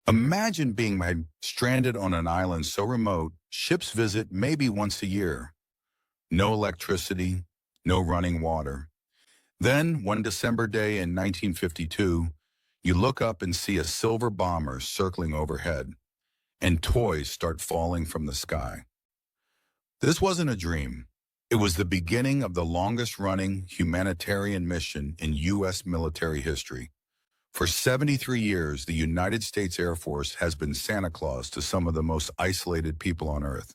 Imagine being stranded on an island so remote, ships visit maybe once a year. No electricity, no running water. Then, one December day in 1952, you look up and see a silver bomber circling overhead, and toys start falling from the sky. This wasn't a dream. It was the beginning of the longest-running humanitarian mission in U.S. military history. For 73 years, the United States Air Force has been Santa Claus to some of the most isolated people on Earth.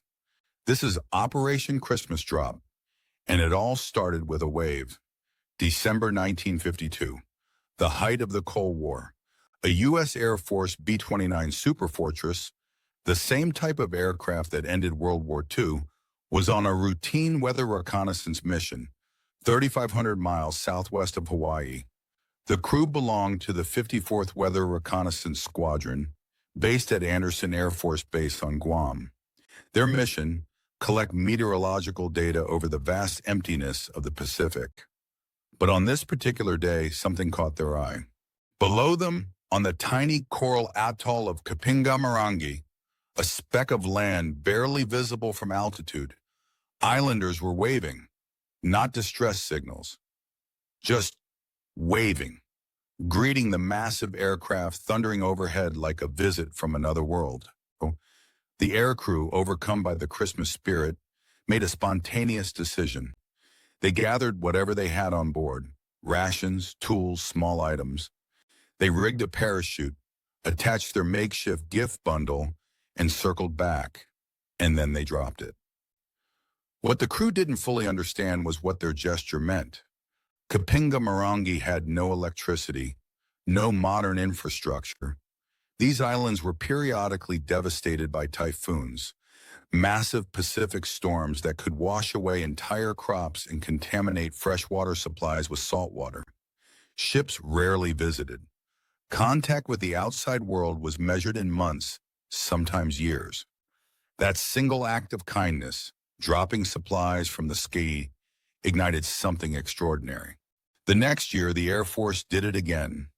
This is Operation Christmas Drop, and it all started with a wave. December 1952, the height of the Cold War. A U.S. Air Force B-29 Superfortress, the same type of aircraft that ended World War II, was on a routine weather reconnaissance mission, 3,500 miles southwest of Hawaii. The crew belonged to the 54th Weather Reconnaissance Squadron, based at Andersen Air Force Base on Guam. Their mission, collect meteorological data over the vast emptiness of the Pacific. But on this particular day, something caught their eye. Below them, on the tiny coral atoll of Kapinga-Marangi, a speck of land barely visible from altitude, islanders were waving, not distress signals, just waving, greeting the massive aircraft thundering overhead like a visit from another world. The aircrew, overcome by the Christmas spirit, made a spontaneous decision. They gathered whatever they had on board, rations, tools, small items. They rigged a parachute, attached their makeshift gift bundle, and circled back, and then they dropped it. What the crew didn't fully understand was what their gesture meant. Kapinga-Marangi had no electricity, no modern infrastructure. These islands were periodically devastated by typhoons, massive Pacific storms that could wash away entire crops and contaminate freshwater supplies with salt water. Ships rarely visited. Contact with the outside world was measured in months, sometimes years. That single act of kindness, dropping supplies from the sky, ignited something extraordinary. The next year, the Air Force did it again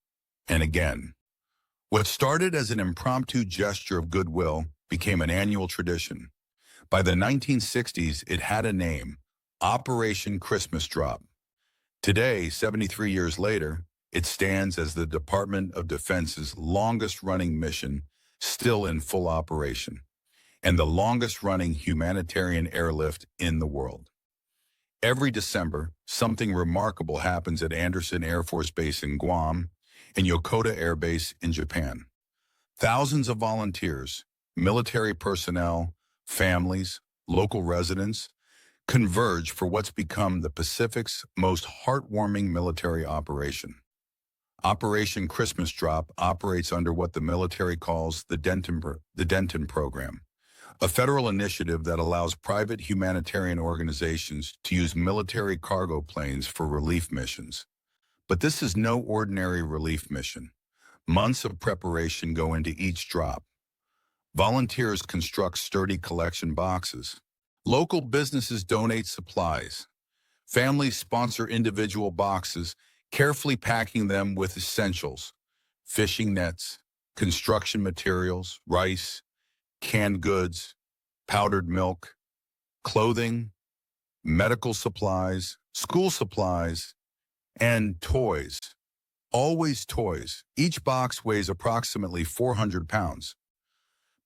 and again. What started as an impromptu gesture of goodwill became an annual tradition. By the 1960s, it had a name, Operation Christmas Drop. Today, 73 years later, it stands as the Department of Defense's longest-running mission, still in full operation, and the longest-running humanitarian airlift in the world. Every December, something remarkable happens at Andersen Air Force Base in Guam and Yokota Air Base in Japan. Thousands of volunteers, military personnel, families, local residents, converge for what's become the Pacific's most heartwarming military operation. Operation Christmas Drop operates under what the military calls the Denton Program, a federal initiative that allows private humanitarian organizations to use military cargo planes for relief missions. But this is no ordinary relief mission. Months of preparation go into each drop. Volunteers construct sturdy collection boxes. Local businesses donate supplies. Families sponsor individual boxes, carefully packing them with essentials: fishing nets, construction materials, rice, canned goods, powdered milk, clothing, medical supplies, school supplies, and toys. Always toys. Each box weighs approximately 400 pounds.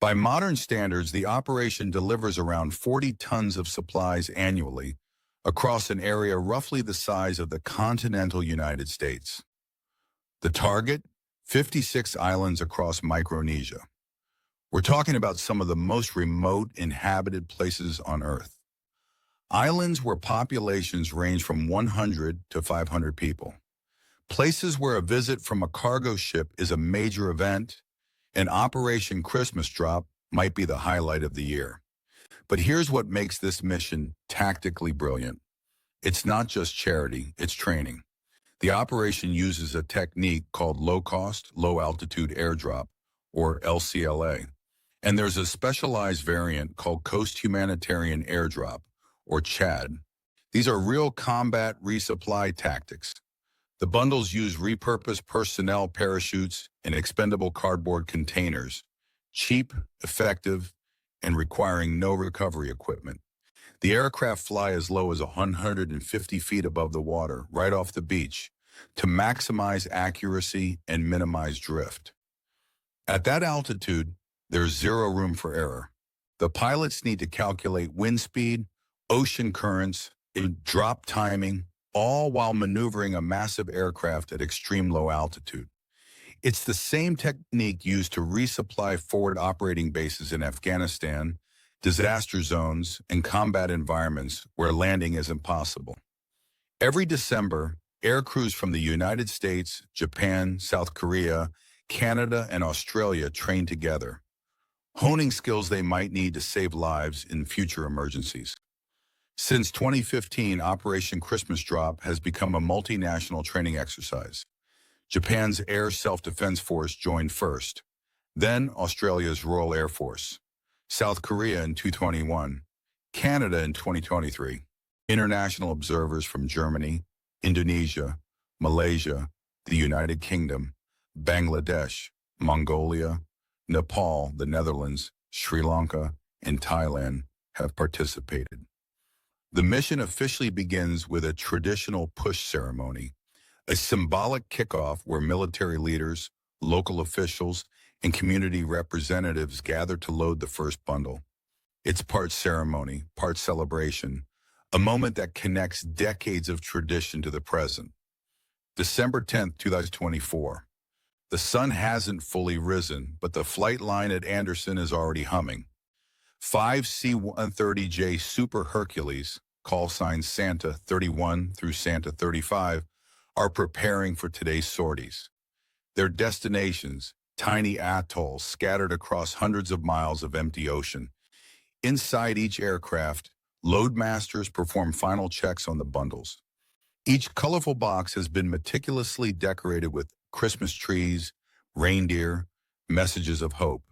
By modern standards, the operation delivers around 40 tons of supplies annually across an area roughly the size of the continental United States. The target? 56 islands across Micronesia. We're talking about some of the most remote inhabited places on Earth. Islands where populations range from 100 to 500 people. Places where a visit from a cargo ship is a major event, and Operation Christmas Drop might be the highlight of the year. But here's what makes this mission tactically brilliant. It's not just charity, it's training. The operation uses a technique called low-cost, low-altitude airdrop, or LCLA. And there's a specialized variant called Coast Humanitarian Airdrop, or CHAD. These are real combat resupply tactics. The bundles use repurposed personnel parachutes and expendable cardboard containers, cheap, effective, and requiring no recovery equipment. The aircraft fly as low as 150 feet above the water, right off the beach, to maximize accuracy and minimize drift. At that altitude, there's zero room for error. The pilots need to calculate wind speed, ocean currents, and drop timing, all while maneuvering a massive aircraft at extreme low altitude. It's the same technique used to resupply forward operating bases in Afghanistan, disaster zones, and combat environments where landing is impossible. Every December, air crews from the United States, Japan, South Korea, Canada, and Australia train together, honing skills they might need to save lives in future emergencies. Since 2015, Operation Christmas Drop has become a multinational training exercise. Japan's Air Self-Defense Force joined first, then Australia's Royal Air Force, South Korea in 2021, Canada in 2023. International observers from Germany, Indonesia, Malaysia, the United Kingdom, Bangladesh, Mongolia, Nepal, the Netherlands, Sri Lanka, and Thailand have participated. The mission officially begins with a traditional push ceremony, a symbolic kickoff where military leaders, local officials, and community representatives gather to load the first bundle. It's part ceremony, part celebration, a moment that connects decades of tradition to the present. December 10th, 2024. The sun hasn't fully risen, but the flight line at Anderson is already humming. 5 C-130J Super Hercules, call signs Santa 31 through Santa 35, are preparing for today's sorties. Their destinations, tiny atolls scattered across hundreds of miles of empty ocean. Inside each aircraft, loadmasters perform final checks on the bundles. Each colorful box has been meticulously decorated with Christmas trees, reindeer, messages of hope.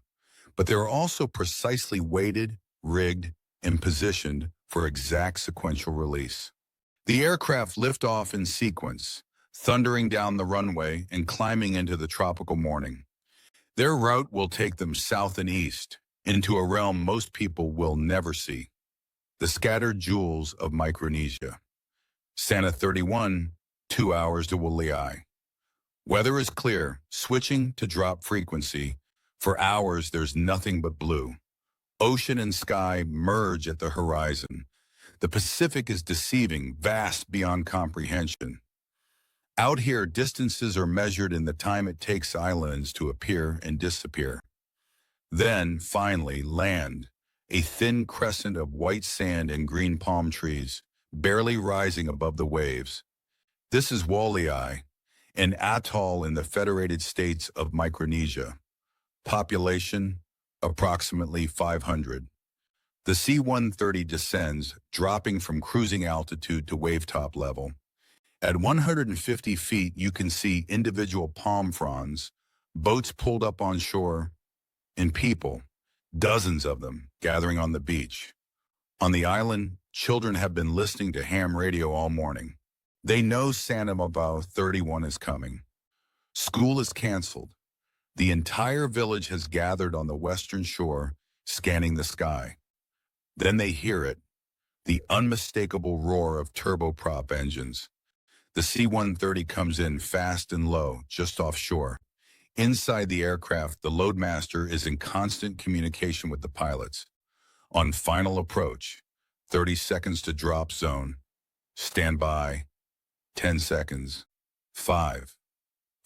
But they are also precisely weighted, rigged, and positioned for exact sequential release. The aircraft lift off in sequence, thundering down the runway and climbing into the tropical morning. Their route will take them south and east, into a realm most people will never see, the scattered jewels of Micronesia. Santa 31, 2 hours to Waliai. Weather is clear, switching to drop frequency. For hours, there's nothing but blue. Ocean and sky merge at the horizon. The Pacific is deceiving, vast beyond comprehension. Out here, distances are measured in the time it takes islands to appear and disappear. Then, finally, land, a thin crescent of white sand and green palm trees, barely rising above the waves. This is Waliai, an atoll in the Federated States of Micronesia. Population, approximately 500. The C-130 descends, dropping from cruising altitude to wavetop level. At 150 feet, you can see individual palm fronds, boats pulled up on shore, and people, dozens of them, gathering on the beach. On the island, children have been listening to ham radio all morning. They know Santa Mabau 31 is coming. School is canceled. The entire village has gathered on the western shore, scanning the sky. Then they hear it, the unmistakable roar of turboprop engines. The C-130 comes in fast and low, just offshore. Inside the aircraft, the loadmaster is in constant communication with the pilots. On final approach, 30 seconds to drop zone. Stand by. 10 seconds. 5,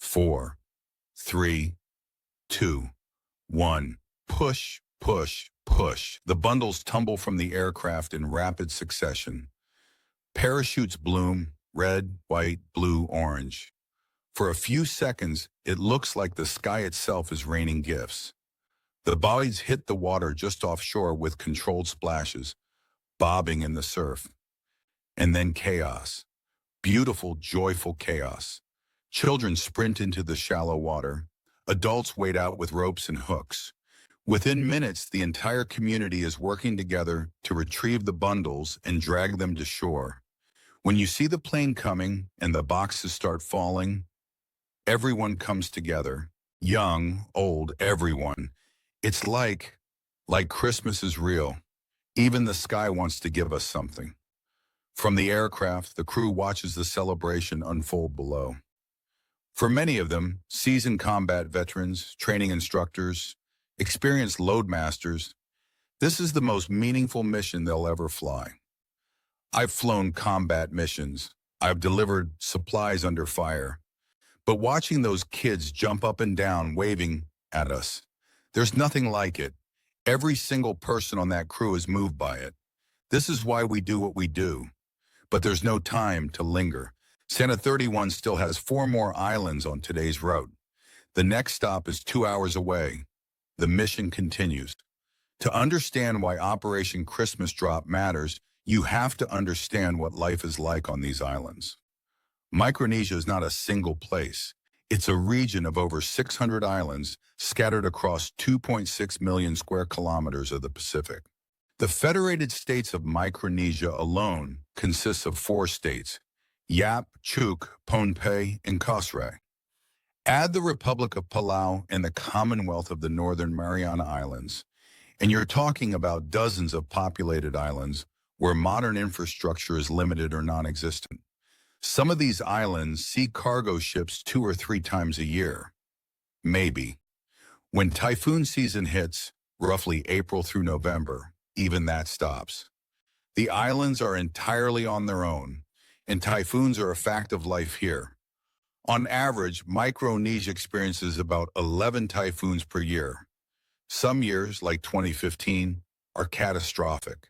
4, 3, 2, 1. Push, push, push. The bundles tumble from the aircraft in rapid succession. Parachutes bloom, red, white, blue, orange. For a few seconds, it looks like the sky itself is raining gifts. The bodies hit the water just offshore with controlled splashes, bobbing in the surf. And then chaos. Beautiful, joyful chaos. Children sprint into the shallow water. Adults wade out with ropes and hooks. Within minutes, the entire community is working together to retrieve the bundles and drag them to shore. When you see the plane coming and the boxes start falling, everyone comes together. Young, old, everyone. It's like Christmas is real. Even the sky wants to give us something. From the aircraft, the crew watches the celebration unfold below. For many of them, seasoned combat veterans, training instructors, experienced loadmasters, this is the most meaningful mission they'll ever fly. I've flown combat missions. I've delivered supplies under fire. But watching those kids jump up and down, waving at us, there's nothing like it. Every single person on that crew is moved by it. This is why we do what we do. But there's no time to linger. Santa 31 still has 4 more islands on today's route. The next stop is 2 hours away. The mission continues. To understand why Operation Christmas Drop matters, you have to understand what life is like on these islands. Micronesia is not a single place. It's a region of over 600 islands scattered across 2.6 million square kilometers of the Pacific. The Federated States of Micronesia alone consists of 4 states: Yap, Chuuk, Pohnpei, and Kosrae. Add the Republic of Palau and the Commonwealth of the Northern Mariana Islands, and you're talking about dozens of populated islands where modern infrastructure is limited or non-existent. Some of these islands see cargo ships 2 or 3 times a year. Maybe. When typhoon season hits, roughly April through November, even that stops. The islands are entirely on their own, and typhoons are a fact of life here. On average, Micronesia experiences about 11 typhoons per year. Some years, like 2015, are catastrophic.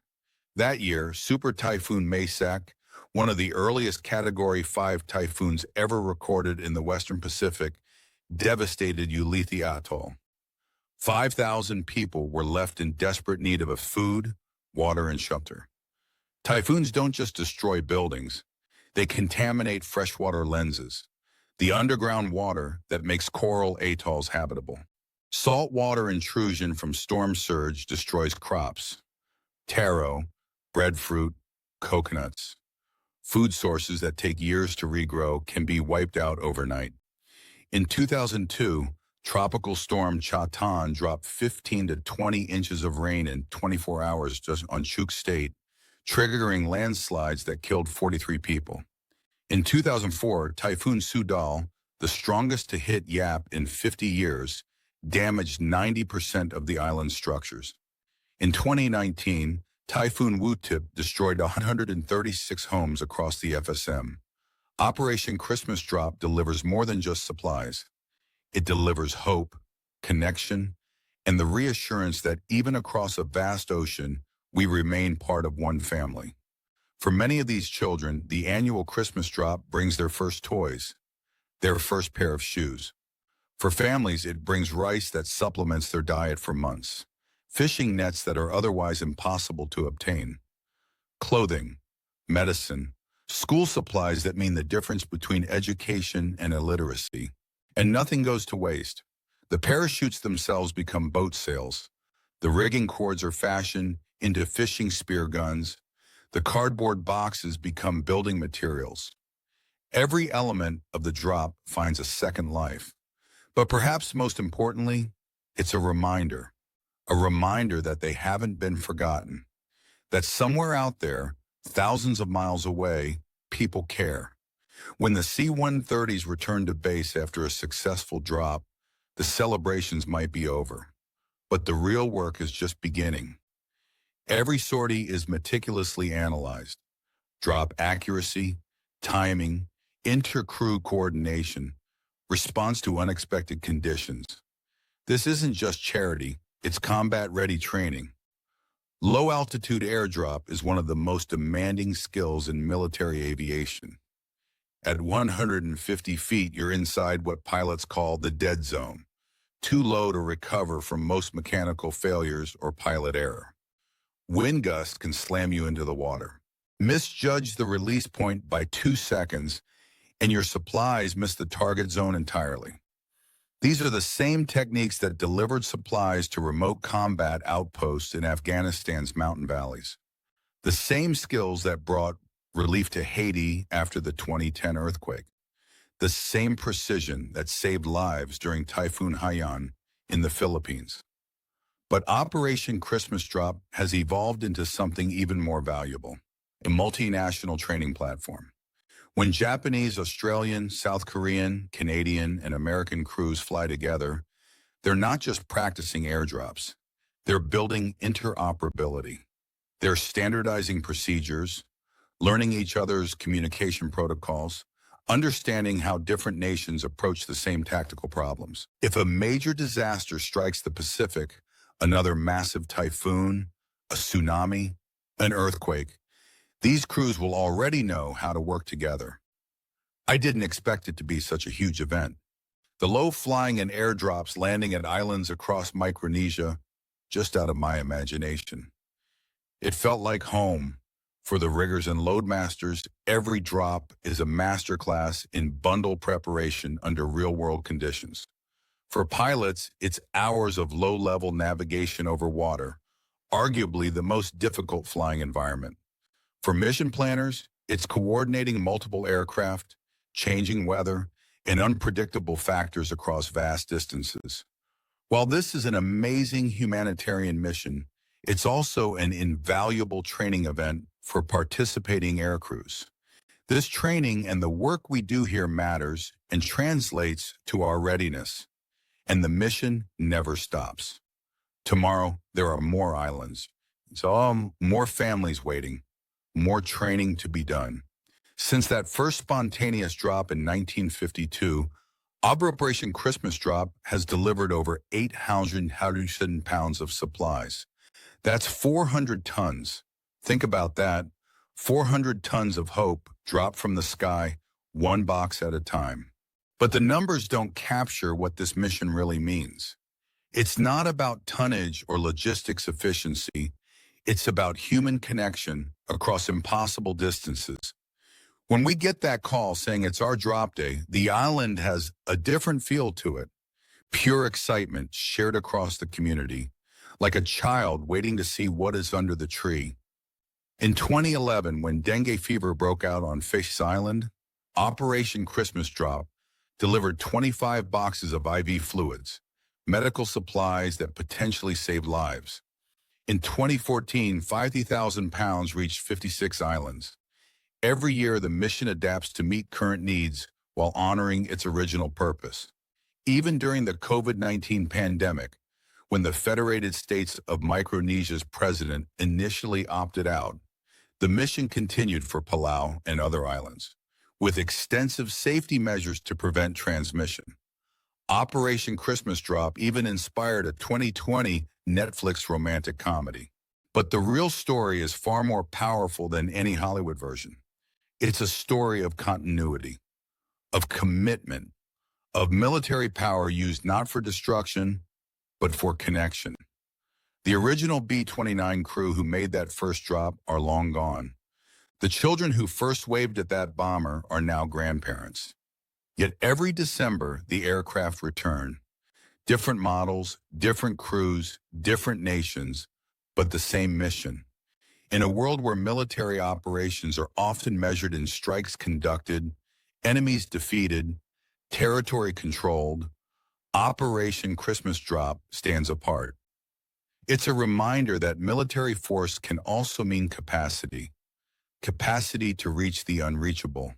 That year, Super Typhoon Maysak, one of the earliest Category 5 typhoons ever recorded in the Western Pacific, devastated Ulithi Atoll. 5,000 people were left in desperate need of food, water, and shelter. Typhoons don't just destroy buildings. They contaminate freshwater lenses, the underground water that makes coral atolls habitable. Saltwater intrusion from storm surge destroys crops, taro, breadfruit, coconuts. Food sources that take years to regrow can be wiped out overnight. In 2002, Tropical Storm Chatan dropped 15 to 20 inches of rain in 24 hours just on Chuuk State, triggering landslides that killed 43 people. In 2004, Typhoon Sudal, the strongest to hit Yap in 50 years, damaged 90% of the island's structures. In 2019, Typhoon Wutip destroyed 136 homes across the FSM. Operation Christmas Drop delivers more than just supplies. It delivers hope, connection, and the reassurance that even across a vast ocean, we remain part of one family. For many of these children, the annual Christmas Drop brings their first toys, their first pair of shoes. For families, it brings rice that supplements their diet for months, fishing nets that are otherwise impossible to obtain, clothing, medicine, school supplies that mean the difference between education and illiteracy. And nothing goes to waste. The parachutes themselves become boat sails. The rigging cords are fashioned into fishing spear guns. The cardboard boxes become building materials. Every element of the drop finds a second life. But perhaps most importantly, it's a reminder that they haven't been forgotten, that somewhere out there, thousands of miles away, people care. When the C-130s return to base after a successful drop, the celebrations might be over. But the real work is just beginning. Every sortie is meticulously analyzed. Drop accuracy, timing, inter-crew coordination, response to unexpected conditions. This isn't just charity, it's combat-ready training. Low-altitude airdrop is one of the most demanding skills in military aviation. At 150 feet, you're inside what pilots call the dead zone, too low to recover from most mechanical failures or pilot error. Wind gusts can slam you into the water. Misjudge the release point by 2 seconds, and your supplies miss the target zone entirely. These are the same techniques that delivered supplies to remote combat outposts in Afghanistan's mountain valleys. The same skills that brought relief to Haiti after the 2010 earthquake, the same precision that saved lives during Typhoon Haiyan in the Philippines. But Operation Christmas Drop has evolved into something even more valuable, a multinational training platform. When Japanese, Australian, South Korean, Canadian, and American crews fly together, they're not just practicing airdrops. They're building interoperability. They're standardizing procedures, learning each other's communication protocols, understanding how different nations approach the same tactical problems. If a major disaster strikes the Pacific, another massive typhoon, a tsunami, an earthquake, these crews will already know how to work together. I didn't expect it to be such a huge event. The low-flying and airdrops landing at islands across Micronesia, just out of my imagination. It felt like home. For the riggers and loadmasters, every drop is a masterclass in bundle preparation under real-world conditions. For pilots, it's hours of low-level navigation over water, arguably the most difficult flying environment. For mission planners, it's coordinating multiple aircraft, changing weather, and unpredictable factors across vast distances. While this is an amazing humanitarian mission, it's also an invaluable training event for participating aircrews. This training and the work we do here matters and translates to our readiness. And the mission never stops. Tomorrow, there are more islands. So more families waiting, more training to be done. Since that first spontaneous drop in 1952, Operation Christmas Drop has delivered over 800,000 pounds of supplies. That's 400 tons. Think about that. 400 tons of hope dropped from the sky, one box at a time. But the numbers don't capture what this mission really means. It's not about tonnage or logistics efficiency. It's about human connection across impossible distances. When we get that call saying it's our drop day, the island has a different feel to it. Pure excitement shared across the community, like a child waiting to see what is under the tree. In 2011, when dengue fever broke out on Fish Island, Operation Christmas Drop delivered 25 boxes of IV fluids, medical supplies that potentially saved lives. In 2014, 50,000 pounds reached 56 islands. Every year, the mission adapts to meet current needs while honoring its original purpose. Even during the COVID-19 pandemic, when the Federated States of Micronesia's president initially opted out, the mission continued for Palau and other islands, with extensive safety measures to prevent transmission. Operation Christmas Drop even inspired a 2020 Netflix romantic comedy. But the real story is far more powerful than any Hollywood version. It's a story of continuity, of commitment, of military power used not for destruction, but for connection. The original B-29 crew who made that first drop are long gone. The children who first waved at that bomber are now grandparents. Yet every December, the aircraft return. Different models, different crews, different nations, but the same mission. In a world where military operations are often measured in strikes conducted, enemies defeated, territory controlled, Operation Christmas Drop stands apart. It's a reminder that military force can also mean capacity to reach the unreachable,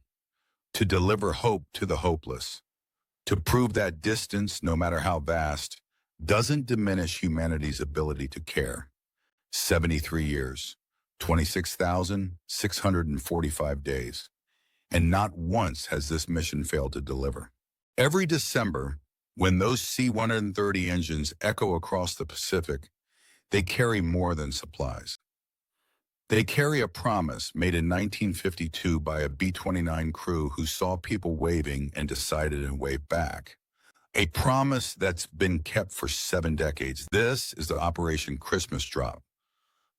to deliver hope to the hopeless, to prove that distance, no matter how vast, doesn't diminish humanity's ability to care. 73 years. 26,645 days. And not once has this mission failed to deliver. Every December, when those C-130 engines echo across the Pacific, they carry more than supplies. They carry a promise made in 1952 by a B-29 crew who saw people waving and decided to wave back. A promise that's been kept for 7 decades. This is the Operation Christmas Drop,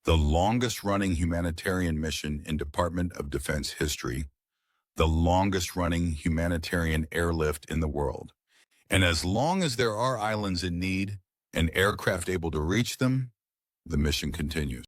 the longest-running humanitarian mission in Department of Defense history, the longest-running humanitarian airlift in the world. And as long as there are islands in need and aircraft able to reach them, the mission continues.